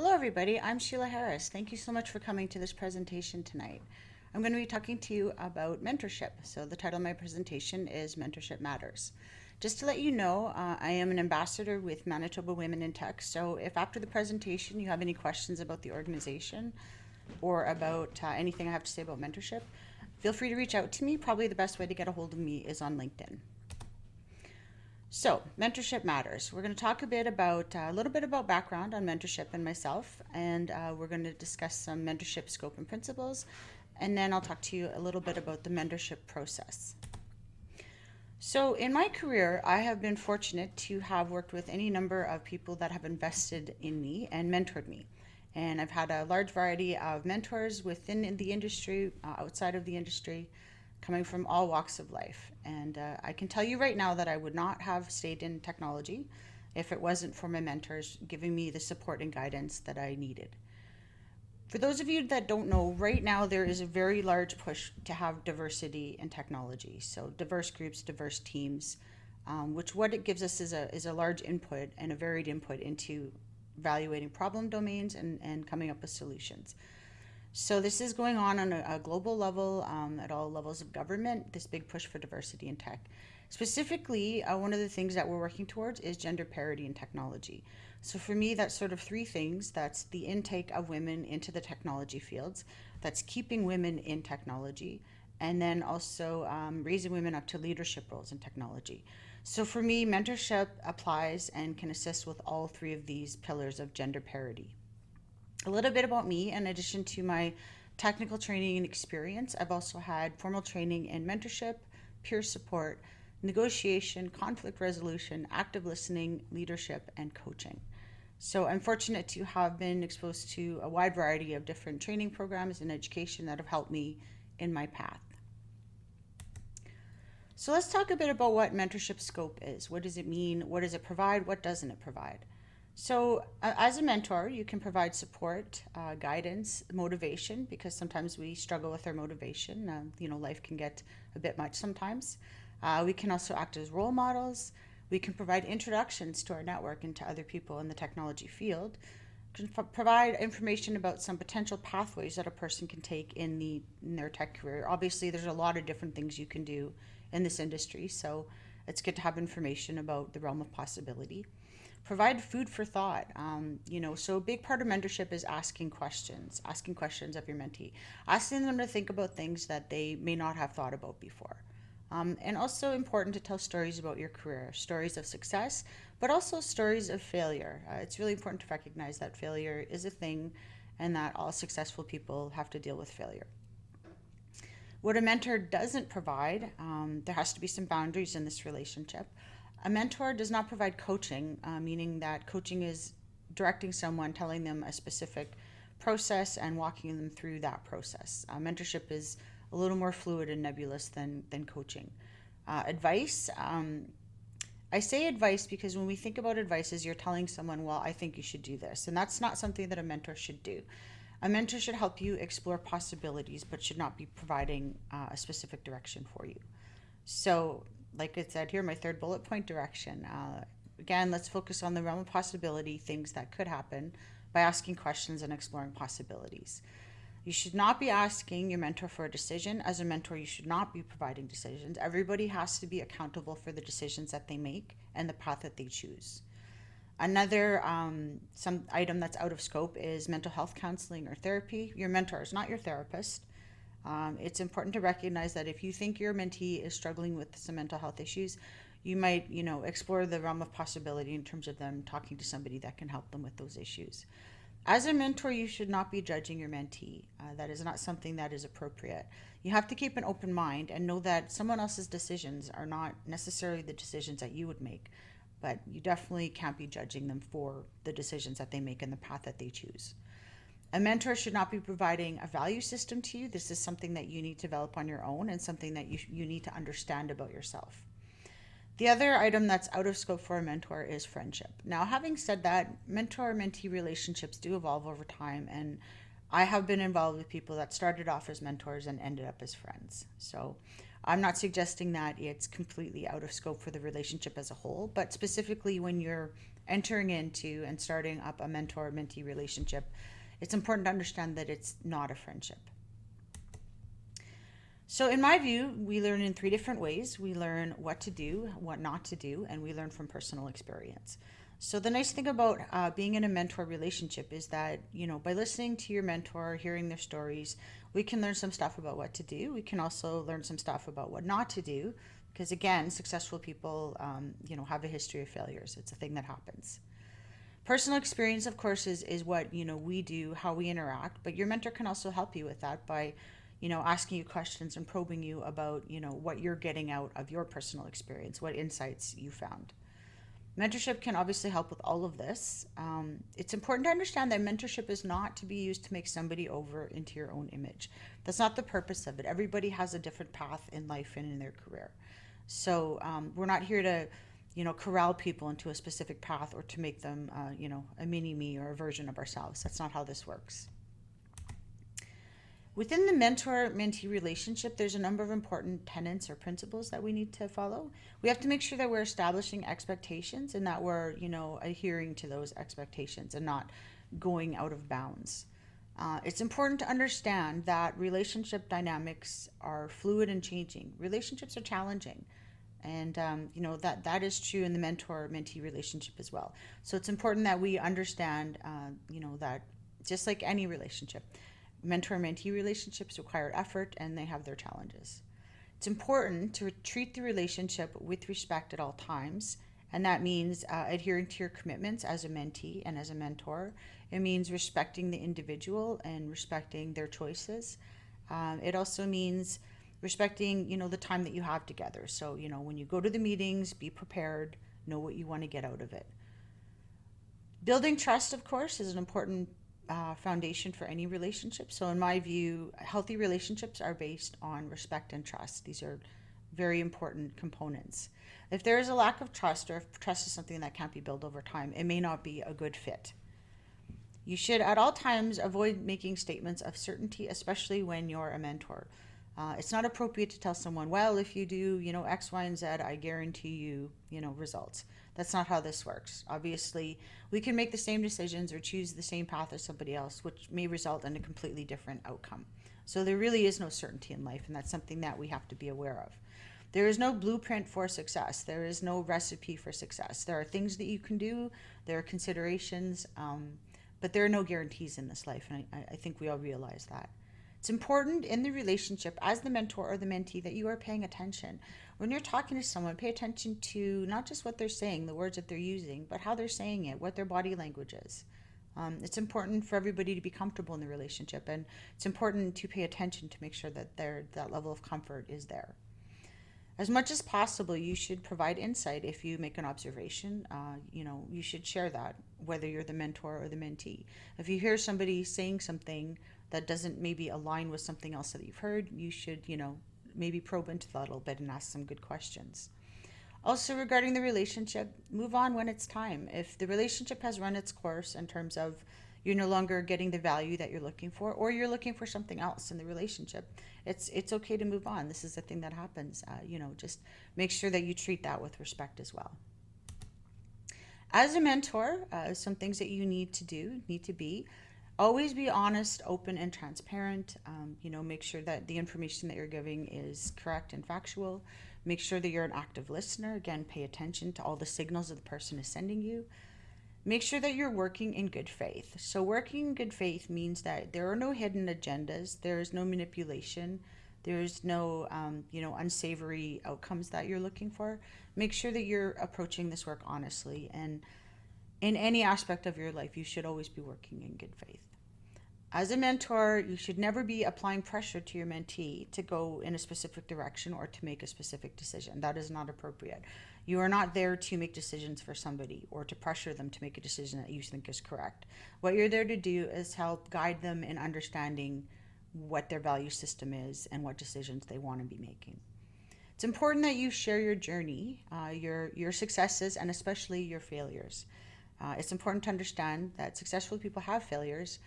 Hello, everybody. I'm Sheila Harris. Thank you so much for coming to this presentation tonight. I'm going to be talking to you about mentorship. So the title of my presentation is Mentorship Matters. Just to let you know, I am an ambassador with Manitoba Women in Tech. So if after the presentation you have any questions about the organization or about anything I have to say about mentorship, feel free to reach out to me. Probably the best way to get a hold of me is on LinkedIn. So, mentorship matters. We're going to talk a little bit about background on mentorship and myself, and we're going to discuss some mentorship scope and principles, and then I'll talk to you a little bit about the mentorship process. So, in my career, I have been fortunate to have worked with any number of people that have invested in me and mentored me. And I've had a large variety of mentors within the industry, outside of the industry, coming from all walks of life. And I can tell you right now that I would not have stayed in technology if it wasn't for my mentors giving me the support and guidance that I needed. For those of you that don't know, right now there is a very large push to have diversity in technology. So diverse groups, diverse teams, which what it gives us is a large input and a varied input into evaluating problem domains and coming up with solutions. So this is going on a global level, at all levels of government, this big push for diversity in tech. Specifically, one of the things that we're working towards is gender parity in technology. So for me, that's sort of three things. That's the intake of women into the technology fields, that's keeping women in technology, and then also raising women up to leadership roles in technology. So for me, mentorship applies and can assist with all three of these pillars of gender parity. A little bit about me. In addition to my technical training and experience, I've also had formal training in mentorship, peer support, negotiation, conflict resolution, active listening, leadership, and coaching. So I'm fortunate to have been exposed to a wide variety of different training programs and education that have helped me in my path. So let's talk a bit about what mentorship scope is. What does it mean? What does it provide? What doesn't it provide? So, as a mentor, you can provide support, guidance, motivation, because sometimes we struggle with our motivation. Life can get a bit much sometimes. We can also act as role models. We can provide introductions to our network and to other people in the technology field. Can provide information about some potential pathways that a person can take in their tech career. Obviously, there's a lot of different things you can do in this industry, so it's good to have information about the realm of possibility. Provide food for thought. So a big part of mentorship is asking questions of your mentee, asking them to think about things that they may not have thought about before. And also important to tell stories about your career, stories of success, but also stories of failure. It's really important to recognize that failure is a thing and that all successful people have to deal with failure. What a mentor doesn't provide, there has to be some boundaries in this relationship. A mentor does not provide coaching, meaning that coaching is directing someone, telling them a specific process and walking them through that process. Mentorship is a little more fluid and nebulous than coaching. Advice, I say advice because when we think about advice, is you're telling someone, well, I think you should do this. And that's not something that a mentor should do. A mentor should help you explore possibilities, but should not be providing a specific direction for you. So, like I said here, my third bullet point, direction. Again, let's focus on the realm of possibility, things that could happen, by asking questions and exploring possibilities. You should not be asking your mentor for a decision. As a mentor, you should not be providing decisions. Everybody has to be accountable for the decisions that they make and the path that they choose. Another some item that's out of scope is mental health counseling or therapy. Your mentor is not your therapist. It's important to recognize that if you think your mentee is struggling with some mental health issues, you might, explore the realm of possibility in terms of them talking to somebody that can help them with those issues. As a mentor, you should not be judging your mentee. That is not something that is appropriate. You have to keep an open mind and know that someone else's decisions are not necessarily the decisions that you would make, but you definitely can't be judging them for the decisions that they make and the path that they choose. A mentor should not be providing a value system to you. This is something that you need to develop on your own and something that you need to understand about yourself. The other item that's out of scope for a mentor is friendship. Now, having said that, mentor-mentee relationships do evolve over time, and I have been involved with people that started off as mentors and ended up as friends. So I'm not suggesting that it's completely out of scope for the relationship as a whole, but specifically when you're entering into and starting up a mentor-mentee relationship, it's important to understand that it's not a friendship. So in my view, we learn in 3 different ways. We learn what to do, what not to do, and we learn from personal experience. So the nice thing about being in a mentor relationship is that, by listening to your mentor, hearing their stories, we can learn some stuff about what to do. We can also learn some stuff about what not to do, because again, successful people, have a history of failures. It's a thing that happens. Personal experience, of course, is what, we do, how we interact, but your mentor can also help you with that by asking you questions and probing you about, what you're getting out of your personal experience, what insights you found. Mentorship can obviously help with all of this. It's important to understand that mentorship is not to be used to make somebody over into your own image. That's not the purpose of it. Everybody has a different path in life and in their career. So we're not here to, corral people into a specific path or to make them, a mini me or a version of ourselves. That's not how this works. Within the mentor-mentee relationship, there's a number of important tenets or principles that we need to follow. We have to make sure that we're establishing expectations and that we're, adhering to those expectations and not going out of bounds. It's important to understand that relationship dynamics are fluid and changing. Relationships are challenging. And, that is true in the mentor-mentee relationship as well. So it's important that we understand, that just like any relationship, mentor-mentee relationships require effort and they have their challenges. It's important to treat the relationship with respect at all times, and that means adhering to your commitments as a mentee and as a mentor. It means respecting the individual and respecting their choices. It also means respecting, the time that you have together. So, when you go to the meetings, be prepared, know what you want to get out of it. Building trust, of course, is an important foundation for any relationship. So in my view, healthy relationships are based on respect and trust. These are very important components. If there is a lack of trust, or if trust is something that can't be built over time, it may not be a good fit. You should at all times avoid making statements of certainty, especially when you're a mentor. It's not appropriate to tell someone, well, if you do, X, Y, and Z, I guarantee you, results. That's not how this works. Obviously, we can make the same decisions or choose the same path as somebody else, which may result in a completely different outcome. So there really is no certainty in life, and that's something that we have to be aware of. There is no blueprint for success. There is no recipe for success. There are things that you can do. There are considerations, but there are no guarantees in this life, and I think we all realize that. It's important in the relationship as the mentor or the mentee that you are paying attention. When you're talking to someone, pay attention to not just what they're saying, the words that they're using, but how they're saying it, what their body language is. It's important for everybody to be comfortable in the relationship, and it's important to pay attention to make sure that that level of comfort is there. As much as possible, you should provide insight. If you make an observation, you should share that, whether you're the mentor or the mentee. If you hear somebody saying something that doesn't maybe align with something else that you've heard, you should, maybe probe into that a little bit and ask some good questions. Also, regarding the relationship, move on when it's time. If the relationship has run its course in terms of you're no longer getting the value that you're looking for, or you're looking for something else in the relationship, it's okay to move on. This is a thing that happens. Just make sure that you treat that with respect as well. As a mentor, some things that you need to be, always be honest, open, and transparent. Make sure that the information that you're giving is correct and factual. Make sure that you're an active listener. Again, pay attention to all the signals that the person is sending you. Make sure that you're working in good faith. So working in good faith means that there are no hidden agendas. There is no manipulation. There's no, unsavory outcomes that you're looking for. Make sure that you're approaching this work honestly. And in any aspect of your life, you should always be working in good faith. As a mentor, you should never be applying pressure to your mentee to go in a specific direction or to make a specific decision. That is not appropriate. You are not there to make decisions for somebody or to pressure them to make a decision that you think is correct. What you're there to do is help guide them in understanding what their value system is and what decisions they want to be making. It's important that you share your journey, your successes, and especially your failures. It's important to understand that successful people have failures.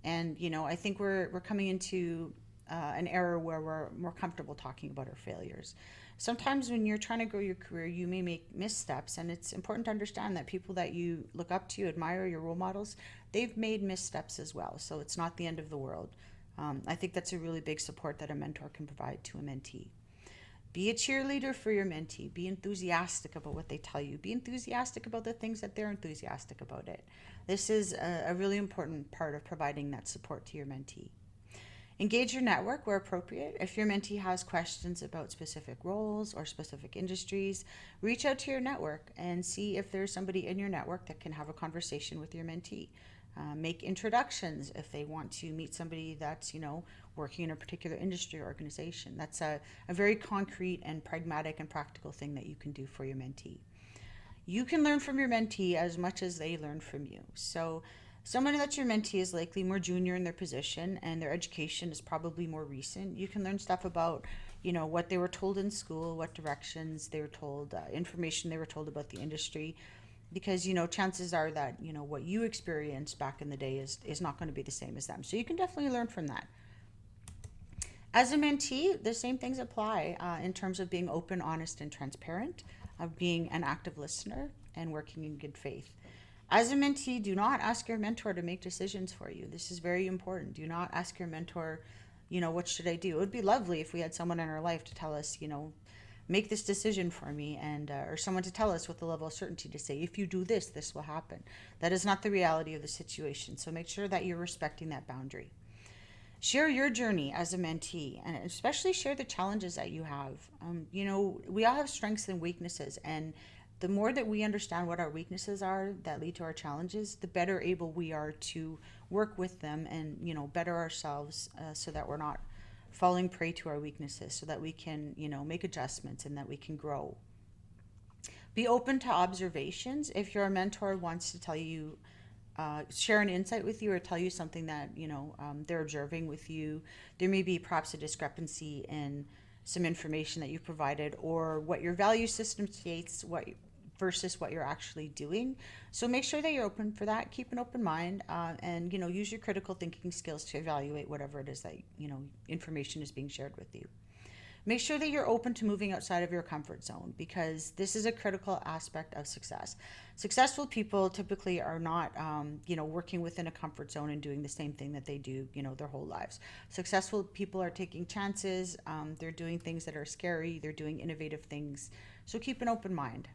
And, I think we're coming into an era where we're more comfortable talking about our failures. Sometimes when you're trying to grow your career, you may make missteps, and it's important to understand that people that you look up to, admire, your role models, they've made missteps as well. So it's not the end of the world. I think that's a really big support that a mentor can provide to a mentee. Be a cheerleader for your mentee. Be enthusiastic about what they tell you. Be enthusiastic about the things that they're enthusiastic about it. This is a really important part of providing that support to your mentee. Engage your network where appropriate. If your mentee has questions about specific roles or specific industries, reach out to your network and see if there's somebody in your network that can have a conversation with your mentee. Make introductions if they want to meet somebody that's, working in a particular industry or organization. That's a very concrete and pragmatic and practical thing that you can do for your mentee. You can learn from your mentee as much as they learn from you. So someone that's your mentee is likely more junior in their position and their education is probably more recent. You can learn stuff about, what they were told in school, what directions they were told, information they were told about the industry. Because, chances are that, what you experienced back in the day is not going to be the same as them. So you can definitely learn from that. As a mentee, the same things apply in terms of being open, honest, and transparent, of being an active listener, and working in good faith. As a mentee, do not ask your mentor to make decisions for you. This is very important. Do not ask your mentor, what should I do? It would be lovely if we had someone in our life to tell us, make this decision for me, and or someone to tell us with a level of certainty to say, if you do this, this will happen. That is not the reality of the situation. So make sure that you're respecting that boundary. Share your journey as a mentee, and especially share the challenges that you have. We all have strengths and weaknesses, and the more that we understand what our weaknesses are that lead to our challenges, the better able we are to work with them and, better ourselves so that we're not falling prey to our weaknesses, so that we can, make adjustments and that we can grow. Be open to observations. If your mentor wants to tell you, share an insight with you or tell you something that, they're observing with you, there may be perhaps a discrepancy in some information that you've provided or what your value system states, versus what you're actually doing. So make sure that you're open for that. Keep an open mind, and use your critical thinking skills to evaluate whatever it is that information is being shared with you. Make sure that you're open to moving outside of your comfort zone, because this is a critical aspect of success. Successful people typically are not working within a comfort zone and doing the same thing that they do their whole lives. Successful people are taking chances. They're doing things that are scary. They're doing innovative things. So keep an open mind.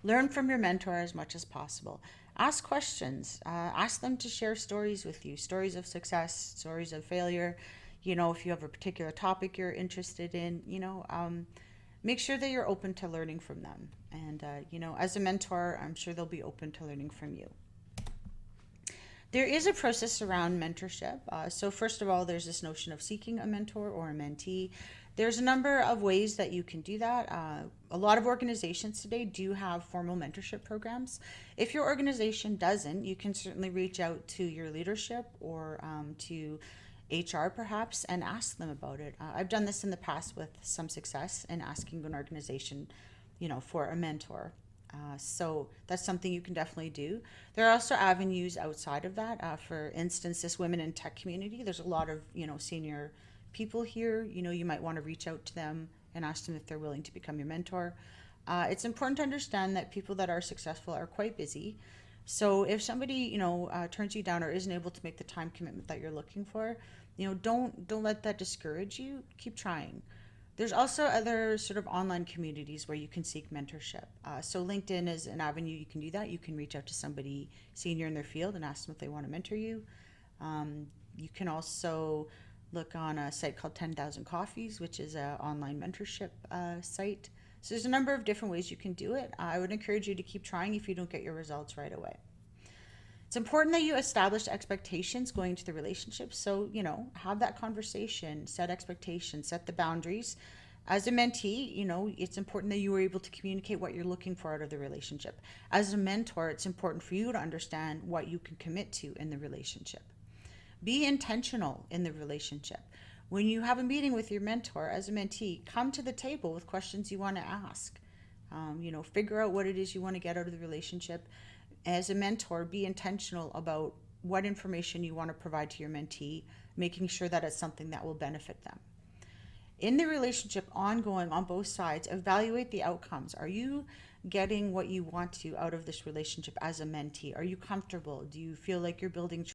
Learn from your mentor as much as possible. Ask questions. Ask them to share stories with you, stories of success, stories of failure. If you have a particular topic you're interested in, make sure that you're open to learning from them. And, as a mentor, I'm sure they'll be open to learning from you. There is a process around mentorship. So first of all, there's this notion of seeking a mentor or a mentee. There's a number of ways that you can do that. A lot of organizations today do have formal mentorship programs. If your organization doesn't, you can certainly reach out to your leadership or to HR perhaps and ask them about it. I've done this in the past with some success in asking an organization, for a mentor. So that's something you can definitely do. There are also avenues outside of that. For instance, this women in tech community, there's a lot of, senior people here. You might want to reach out to them and ask them if they're willing to become your mentor. It's important to understand that people that are successful are quite busy. So if somebody, turns you down or isn't able to make the time commitment that you're looking for, don't let that discourage you. Keep trying. There's also other sort of online communities where you can seek mentorship. So LinkedIn is an avenue you can do that. You can reach out to somebody senior in their field and ask them if they want to mentor you. You can also look on a site called 10,000 Coffees, which is an online mentorship site. So there's a number of different ways you can do it. I would encourage you to keep trying if you don't get your results right away. It's important that you establish expectations going into the relationship. So, have that conversation, set expectations, set the boundaries. As a mentee, it's important that you are able to communicate what you're looking for out of the relationship. As a mentor, it's important for you to understand what you can commit to in the relationship. Be intentional in the relationship. When you have a meeting with your mentor as a mentee, come to the table with questions you want to ask. Figure out what it is you want to get out of the relationship. As a mentor, be intentional about what information you want to provide to your mentee, making sure that it's something that will benefit them. In the relationship ongoing on both sides, evaluate the outcomes. Are you getting what you want to out of this relationship as a mentee? Are you comfortable? Do you feel like you're building